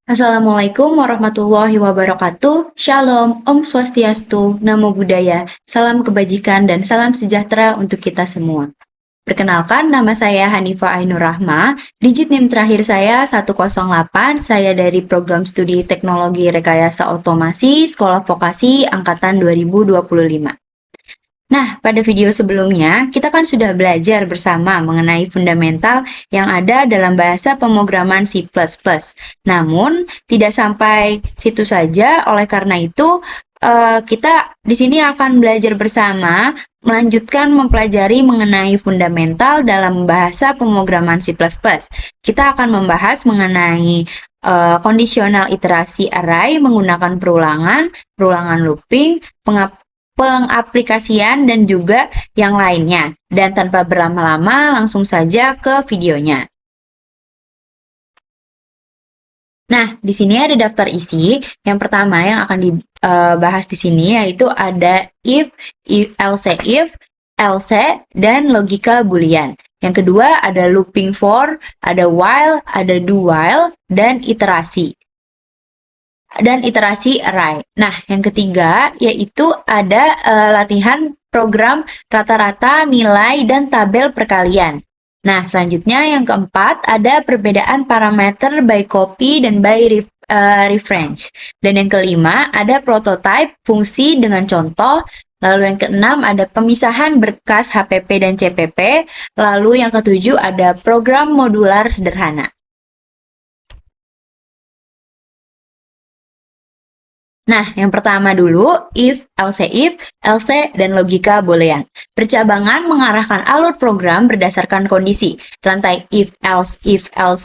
Assalamualaikum warahmatullahi wabarakatuh. Shalom, Om Swastiastu, Namo Buddhaya, salam kebajikan dan salam sejahtera untuk kita semua. Perkenalkan, nama saya Hanifah Ainur Rahma. Digit NIM terakhir saya 108. Saya dari Program Studi Teknologi Rekayasa Otomasi Sekolah Vokasi Angkatan 2025. Nah, pada video sebelumnya, kita kan sudah belajar bersama mengenai fundamental yang ada dalam bahasa pemrograman C++. Namun, tidak sampai situ saja, oleh karena itu, kita di sini akan belajar bersama, melanjutkan mempelajari mengenai fundamental dalam bahasa pemrograman C++. Kita akan membahas mengenai kondisional iterasi array menggunakan perulangan looping, pengaplikasian dan juga yang lainnya. Dan tanpa berlama-lama, langsung saja ke videonya. Nah, di sini ada daftar isi. Yang pertama yang akan dibahas di sini yaitu ada if, else, dan logika boolean. Yang kedua ada looping for, ada while, ada do while, dan iterasi array. Nah, yang ketiga yaitu ada latihan program rata-rata, nilai, dan tabel perkalian. Nah, selanjutnya yang keempat ada perbedaan parameter by copy dan by reference. Dan yang kelima ada prototype fungsi dengan contoh. Lalu yang keenam ada pemisahan berkas HPP dan CPP. Lalu yang ketujuh ada program modular sederhana. Nah, yang pertama dulu, if, else, dan logika boolean. Percabangan mengarahkan alur program berdasarkan kondisi. Rantai if, else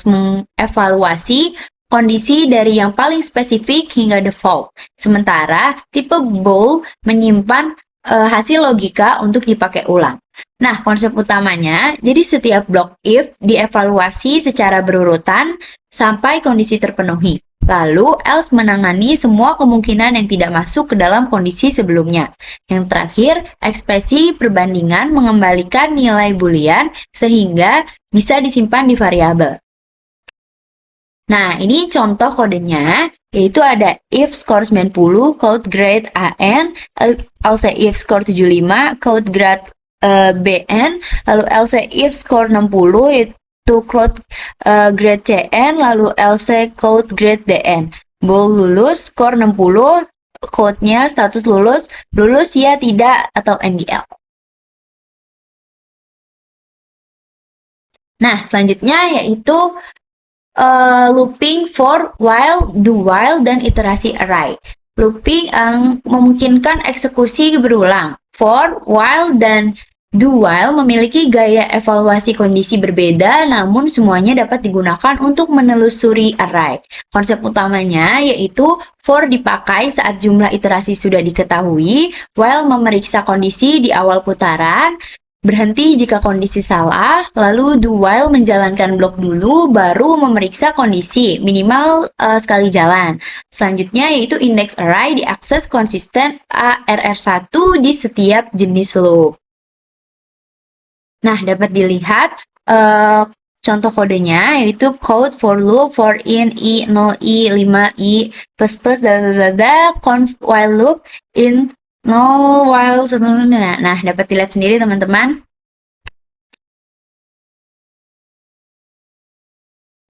mengevaluasi kondisi dari yang paling spesifik hingga default. Sementara, tipe bool menyimpan hasil logika untuk dipakai ulang. Nah, konsep utamanya, jadi setiap blok if dievaluasi secara berurutan sampai kondisi terpenuhi. Lalu, else menangani semua kemungkinan yang tidak masuk ke dalam kondisi sebelumnya. Yang terakhir, ekspresi perbandingan mengembalikan nilai boolean sehingga bisa disimpan di variabel. Nah, ini contoh kodenya, yaitu ada if score 90, code grade AN, else if score 75, code grade BN, lalu else if score 60, yaitu code grade CN, lalu else code grade DN. Bool lulus, skor 60, code-nya status lulus ya tidak atau NDL. Nah, selanjutnya yaitu looping for, while, do while, dan iterasi array. Looping memungkinkan eksekusi berulang. For, while, dan do while memiliki gaya evaluasi kondisi berbeda, namun semuanya dapat digunakan untuk menelusuri array. Konsep utamanya yaitu for dipakai saat jumlah iterasi sudah diketahui, while memeriksa kondisi di awal putaran, berhenti jika kondisi salah, lalu do while menjalankan blok dulu, baru memeriksa kondisi, minimal sekali jalan. Selanjutnya yaitu index array diakses konsisten ARR1 di setiap jenis loop. Nah, dapat dilihat contoh kodenya yaitu code for loop for in i 0 i 5 i plus conf while loop in 0 while. Nah, dapat dilihat sendiri teman-teman.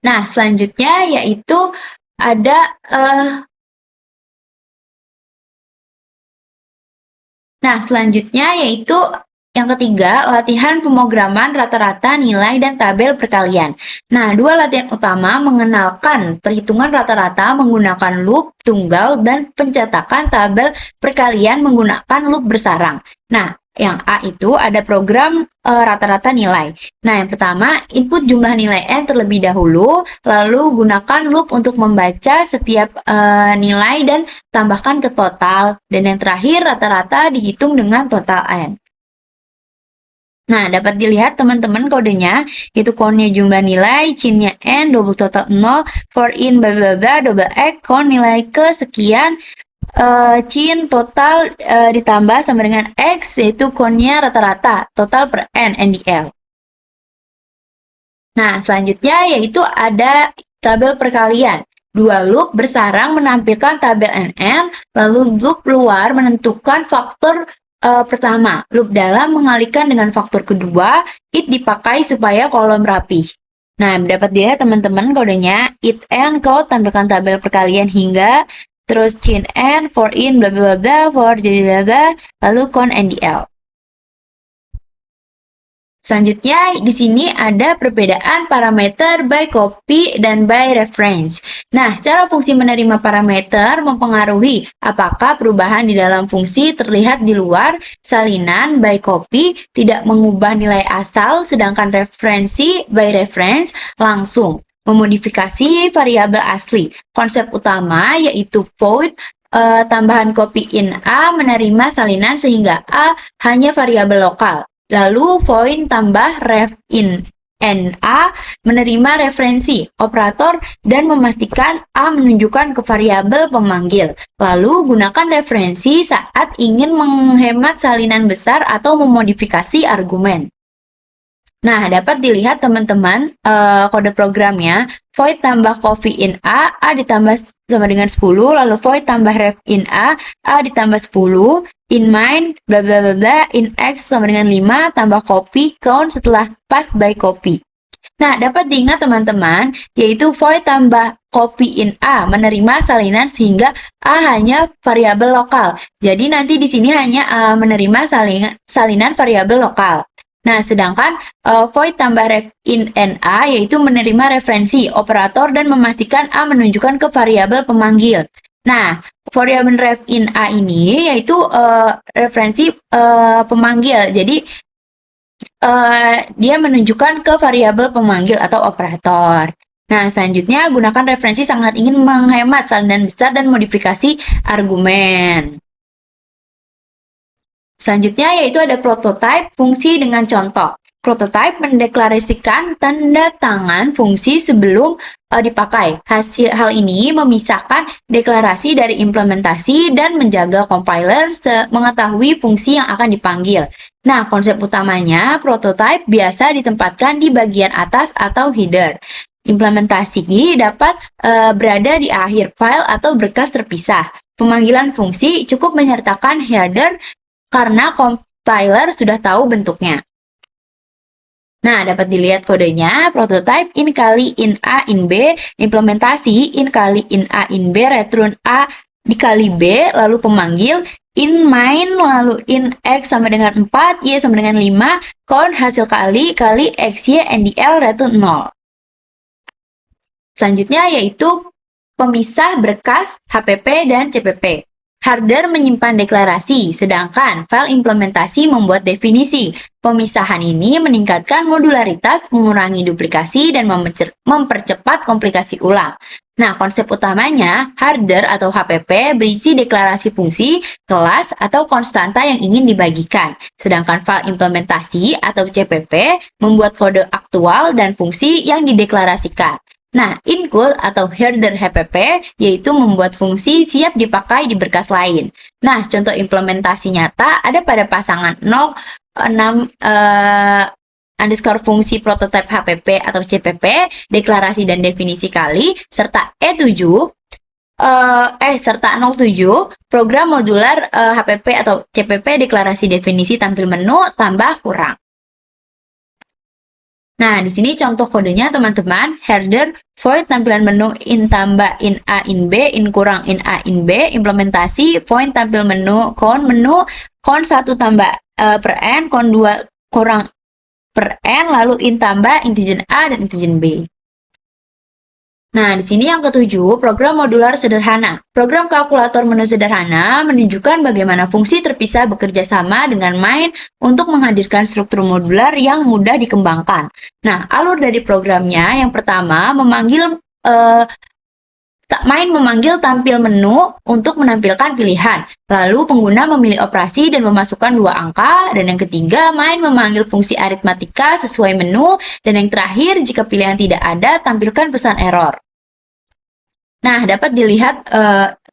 Nah, selanjutnya yaitu ada yang ketiga, latihan pemrograman rata-rata, nilai, dan tabel perkalian. Nah, dua latihan utama mengenalkan perhitungan rata-rata menggunakan loop tunggal dan pencetakan tabel perkalian menggunakan loop bersarang. Nah, yang A itu ada program rata-rata nilai. Nah, yang pertama, input jumlah nilai N terlebih dahulu, lalu gunakan loop untuk membaca setiap nilai dan tambahkan ke total. Dan yang terakhir, rata-rata dihitung dengan total N. Nah, dapat dilihat teman-teman kodenya, itu count-nya jumlah nilai, chain-nya N, double total 0, for in, bla bla bla, double X, count nilai ke sekian, chain total ditambah sama dengan X, yaitu count-nya rata-rata, total per N, NDL. Nah, selanjutnya yaitu ada tabel perkalian. Dua loop bersarang menampilkan tabel NN, lalu loop luar menentukan faktor pertama. Loop dalam mengalihkan dengan faktor kedua, it dipakai supaya kolom rapih. Nah, dapat dilihat teman-teman kodenya it and code tampilkan tabel perkalian hingga, terus chain and, for in, bla bla bla, for jadi bla bla, lalu count NDL. Selanjutnya, di sini ada perbedaan parameter by copy dan by reference. Nah, cara fungsi menerima parameter mempengaruhi apakah perubahan di dalam fungsi terlihat di luar salinan by copy tidak mengubah nilai asal, sedangkan referensi by reference langsung memodifikasi variabel asli. Konsep utama yaitu void tambahan copy in A menerima salinan sehingga A hanya variabel lokal. Lalu void tambah ref in NA menerima referensi operator dan memastikan A menunjukkan ke variabel pemanggil. Lalu gunakan referensi saat ingin menghemat salinan besar atau memodifikasi argumen. Nah, dapat dilihat teman-teman kode programnya. Void tambah copy in A ditambah sama dengan 10, lalu void tambah ref in A ditambah 10, in main, bla bla bla bla, in x sama dengan 5, tambah copy, count setelah pass by copy. Nah, dapat diingat teman-teman, yaitu void tambah copy in A menerima salinan sehingga A hanya variabel lokal. Jadi nanti di sini hanya menerima salinan variabel lokal. Nah, sedangkan void tambah ref in NA yaitu menerima referensi operator dan memastikan A menunjukkan ke variabel pemanggil. Nah, variabel ref in A ini yaitu referensi pemanggil. Jadi dia menunjukkan ke variabel pemanggil atau operator. Nah, selanjutnya gunakan referensi sangat ingin menghemat salinan besar dan modifikasi argumen. Selanjutnya yaitu ada prototype fungsi dengan contoh. Prototype mendeklarasikan tanda tangan fungsi sebelum dipakai. Hal ini memisahkan deklarasi dari implementasi dan menjaga compiler mengetahui fungsi yang akan dipanggil. Nah, konsep utamanya prototype biasa ditempatkan di bagian atas atau header. Implementasi ini dapat berada di akhir file atau berkas terpisah. Pemanggilan fungsi cukup menyertakan header karena compiler sudah tahu bentuknya. Nah, dapat dilihat kodenya, prototype in kali in A in B, implementasi in kali in A in B, return A dikali B, lalu pemanggil in main, lalu in X sama dengan 4, Y sama dengan 5, count hasil kali X, Y, NDL, return 0. Selanjutnya yaitu pemisah berkas HPP dan CPP. Header menyimpan deklarasi, sedangkan file implementasi membuat definisi. Pemisahan ini meningkatkan modularitas, mengurangi duplikasi, dan mempercepat komplikasi ulang. Nah, konsep utamanya, header atau HPP berisi deklarasi fungsi, kelas, atau konstanta yang ingin dibagikan. Sedangkan file implementasi atau CPP membuat kode aktual dan fungsi yang dideklarasikan. Nah, include atau header HPP yaitu membuat fungsi siap dipakai di berkas lain. Nah, contoh implementasi nyata ada pada pasangan 06 underscore fungsi prototype HPP atau CPP, deklarasi dan definisi kali, serta serta 07 program modular HPP atau CPP, deklarasi definisi tampil menu tambah kurang. Nah, di sini contoh kodenya teman-teman, header void tampilan menu in tambah in A in B, in kurang in A in B, implementasi void tampil menu, count 1 tambah per n, count 2 kurang per n, lalu in tambah integer A dan integer B. Nah, di sini yang ketujuh, program modular sederhana. Program kalkulator menu sederhana menunjukkan bagaimana fungsi terpisah bekerja sama dengan main untuk menghadirkan struktur modular yang mudah dikembangkan. Nah, alur dari programnya yang pertama memanggil memanggil tampil menu untuk menampilkan pilihan. Lalu pengguna memilih operasi dan memasukkan 2 angka. Dan yang ketiga, main memanggil fungsi aritmatika sesuai menu. Dan yang terakhir, jika pilihan tidak ada, tampilkan pesan error. Nah, dapat dilihat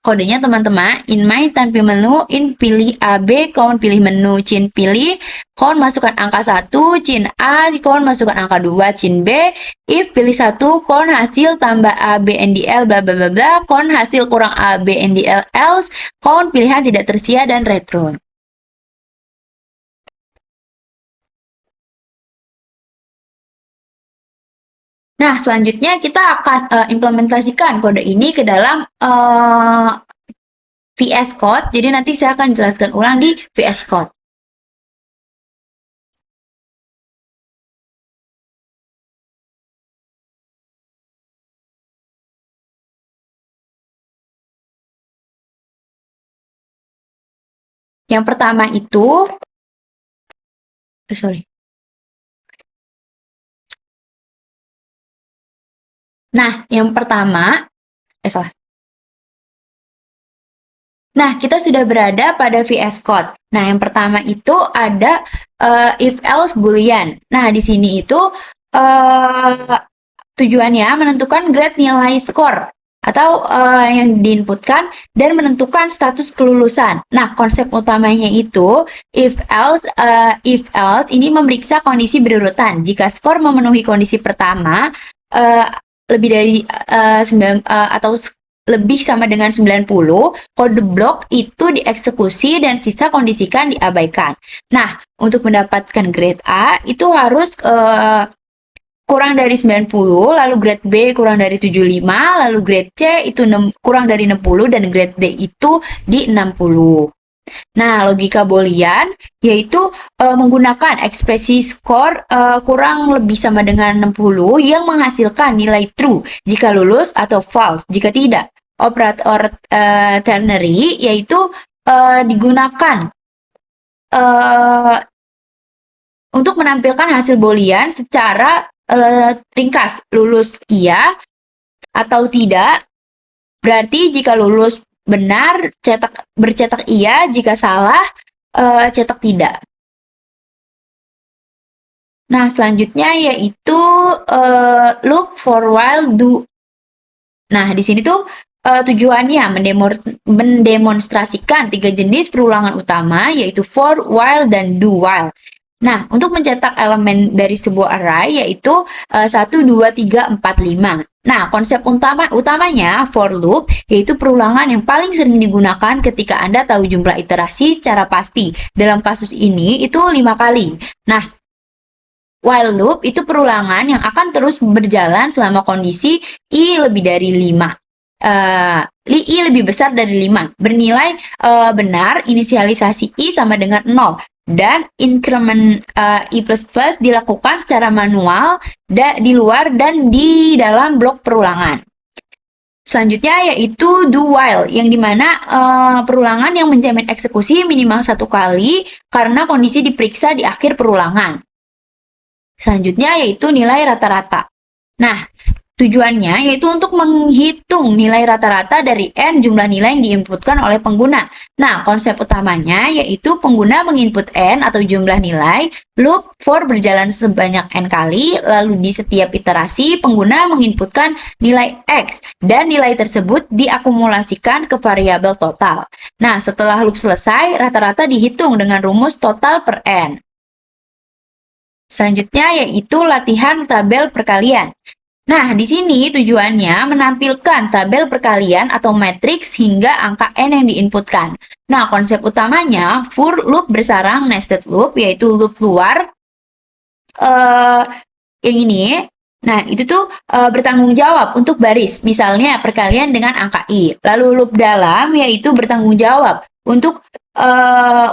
kodenya teman-teman, in my tanpa menu, in pilih AB, kawan pilih menu, cin pilih, kawan masukkan angka 1, cin A, kawan masukkan angka 2, cin B, if pilih 1, kawan hasil tambah A, B, NDL, bla bla bla bla, kawan hasil kurang A, B, NDL, else, kawan pilihan tidak tersedia dan return. Nah, selanjutnya kita akan implementasikan kode ini ke dalam VS Code. Jadi nanti saya akan jelaskan ulang di VS Code. Yang pertama itu, Nah, yang pertama, salah. Nah, kita sudah berada pada VS Code. Nah, yang pertama itu ada if else boolean. Nah, di sini itu tujuannya menentukan grade nilai skor atau yang diinputkan dan menentukan status kelulusan. Nah, konsep utamanya itu if else ini memeriksa kondisi berurutan. Jika skor memenuhi kondisi pertama lebih dari 9 atau lebih sama dengan 90, kode blok itu dieksekusi dan sisa kondisikan diabaikan. Nah, untuk mendapatkan grade A itu harus kurang dari 90, lalu grade B kurang dari 75, lalu grade C itu kurang dari 60, dan grade D itu di 60. Nah, logika boolean yaitu menggunakan ekspresi skor kurang lebih sama dengan 60 yang menghasilkan nilai true jika lulus atau false jika tidak. Operator ternary yaitu digunakan untuk menampilkan hasil boolean secara ringkas. Lulus iya atau tidak, berarti jika lulus benar bercetak iya, jika salah cetak tidak. Nah, selanjutnya yaitu loop for while do. Nah, di sini tuh tujuannya mendemonstrasikan 3 jenis perulangan utama, yaitu for, while, dan do while. Nah, untuk mencetak elemen dari sebuah array yaitu 1, 2, 3, 4, 5. Nah, konsep utamanya for loop yaitu perulangan yang paling sering digunakan ketika Anda tahu jumlah iterasi secara pasti. Dalam kasus ini itu 5 kali. Nah, while loop itu perulangan yang akan terus berjalan selama kondisi I lebih dari 5. I lebih besar dari 5. Bernilai benar, inisialisasi I sama dengan 0. Dan increment I++ dilakukan secara manual di luar dan di dalam blok perulangan. Selanjutnya yaitu do while, yang dimana perulangan yang menjamin eksekusi minimal 1 kali karena kondisi diperiksa di akhir perulangan. Selanjutnya yaitu nilai rata-rata. Nah, tujuannya yaitu untuk menghitung nilai rata-rata dari N jumlah nilai yang diinputkan oleh pengguna. Nah, konsep utamanya yaitu pengguna menginput N atau jumlah nilai, loop for berjalan sebanyak N kali, lalu di setiap iterasi pengguna menginputkan nilai X, dan nilai tersebut diakumulasikan ke variabel total. Nah, setelah loop selesai, rata-rata dihitung dengan rumus total per N. Selanjutnya yaitu latihan tabel perkalian. Nah, di sini tujuannya menampilkan tabel perkalian atau matriks hingga angka N yang diinputkan. Nah, konsep utamanya for loop bersarang nested loop, yaitu loop luar yang ini. Nah, itu tuh bertanggung jawab untuk baris, misalnya perkalian dengan angka I. Lalu loop dalam yaitu bertanggung jawab untuk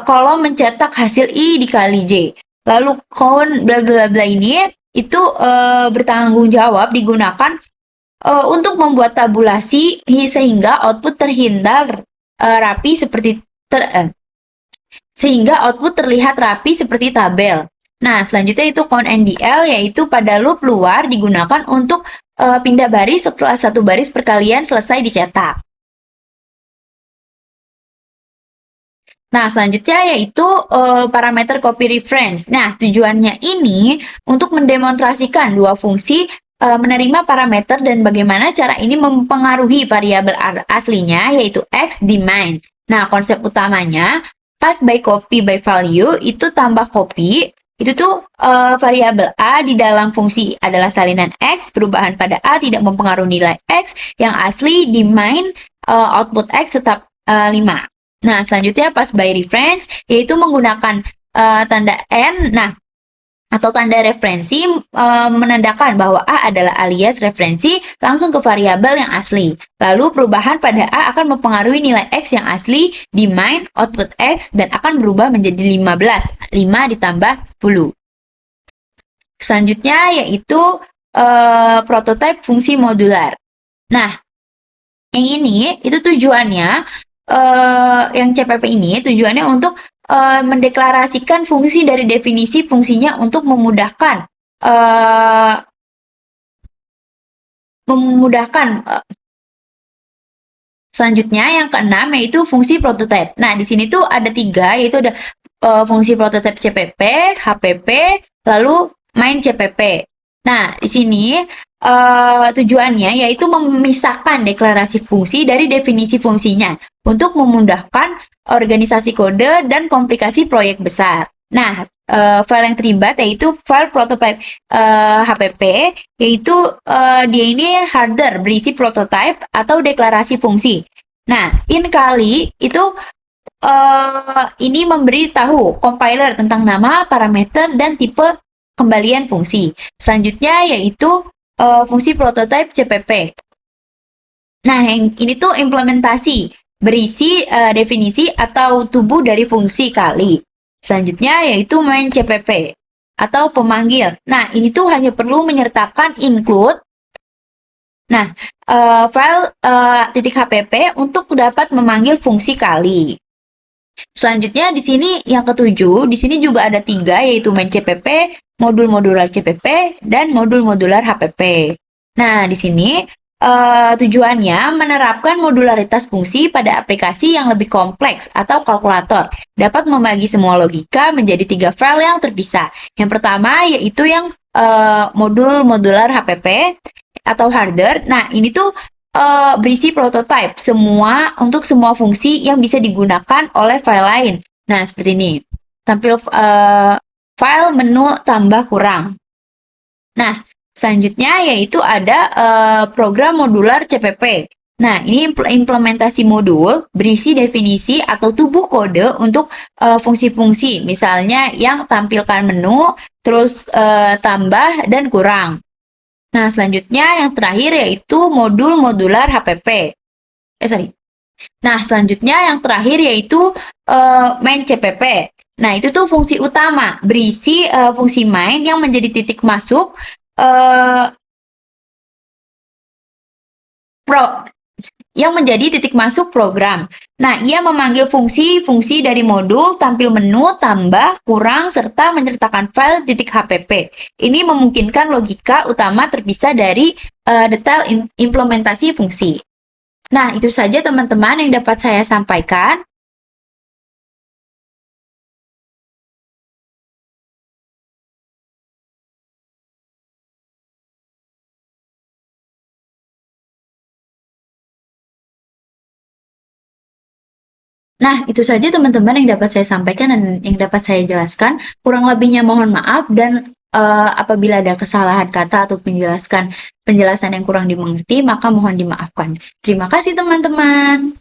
kolom mencetak hasil I dikali J. Lalu count bla bla bla ini itu bertanggung jawab digunakan untuk membuat tabulasi sehingga output terhindar rapi seperti sehingga output terlihat rapi seperti tabel. Nah, selanjutnya itu count NDL, yaitu pada loop luar digunakan untuk pindah baris setelah satu baris perkalian selesai dicetak. Nah, selanjutnya yaitu parameter copy reference. Nah, tujuannya ini untuk mendemonstrasikan dua fungsi menerima parameter dan bagaimana cara ini mempengaruhi variabel aslinya, yaitu X di main. Nah, konsep utamanya, pas by copy by value, itu tambah copy, itu tuh variabel A di dalam fungsi adalah salinan X, perubahan pada A tidak mempengaruhi nilai X, yang asli di main output X tetap 5. Nah, selanjutnya pas by reference, yaitu menggunakan tanda N, nah, atau tanda referensi menandakan bahwa A adalah alias referensi langsung ke variabel yang asli. Lalu perubahan pada A akan mempengaruhi nilai X yang asli di main output X dan akan berubah menjadi 15. 5 ditambah 10. Selanjutnya yaitu prototipe fungsi modular. Nah, yang ini itu tujuannya, yang CPP ini tujuannya untuk mendeklarasikan fungsi dari definisi fungsinya untuk memudahkan selanjutnya yang keenam yaitu fungsi prototype. Nah, di sini tuh ada 3, yaitu ada fungsi prototype CPP, HPP, lalu main CPP. Nah, di sini tujuannya yaitu memisahkan deklarasi fungsi dari definisi fungsinya untuk memudahkan organisasi kode dan komplikasi proyek besar. Nah, file yang terlibat yaitu file prototype HPP, yaitu dia ini header berisi prototype atau deklarasi fungsi. Nah, in kali itu ini memberi tahu compiler tentang nama, parameter, dan tipe kembalian fungsi. Selanjutnya yaitu fungsi prototype CPP. Nah, yang ini tuh implementasi berisi definisi atau tubuh dari fungsi kali. Selanjutnya yaitu main CPP atau pemanggil. Nah, ini tuh hanya perlu menyertakan include. Nah, file .hpp untuk dapat memanggil fungsi kali. Selanjutnya di sini yang ketujuh, di sini juga ada 3, yaitu main CPP, modul modular CPP, dan modul modular HPP. Nah, di sini tujuannya menerapkan modularitas fungsi pada aplikasi yang lebih kompleks atau kalkulator. Dapat membagi semua logika menjadi 3 file yang terpisah. Yang pertama yaitu yang modul modular HPP atau header. Nah, ini tuh berisi prototype untuk semua fungsi yang bisa digunakan oleh file lain. Nah, seperti ini. Tampil file menu tambah kurang. Nah, selanjutnya yaitu ada program modular CPP. Nah, ini implementasi modul berisi definisi atau tubuh kode untuk fungsi-fungsi. Misalnya yang tampilkan menu, terus tambah dan kurang. Nah, selanjutnya yang terakhir yaitu modul modular HPP. Nah, selanjutnya yang terakhir yaitu main CPP. Nah, itu tuh fungsi utama, berisi fungsi main yang menjadi titik masuk program. Nah, ia memanggil fungsi-fungsi dari modul, tampil menu, tambah, kurang, serta menyertakan file .hpp. Ini memungkinkan logika utama terpisah dari detail implementasi fungsi. Nah, itu saja teman-teman yang dapat saya sampaikan. Nah, itu saja teman-teman yang dapat saya sampaikan dan yang dapat saya jelaskan. Kurang lebihnya mohon maaf, dan apabila ada kesalahan kata atau penjelasan yang kurang dimengerti, maka mohon dimaafkan. Terima kasih teman-teman.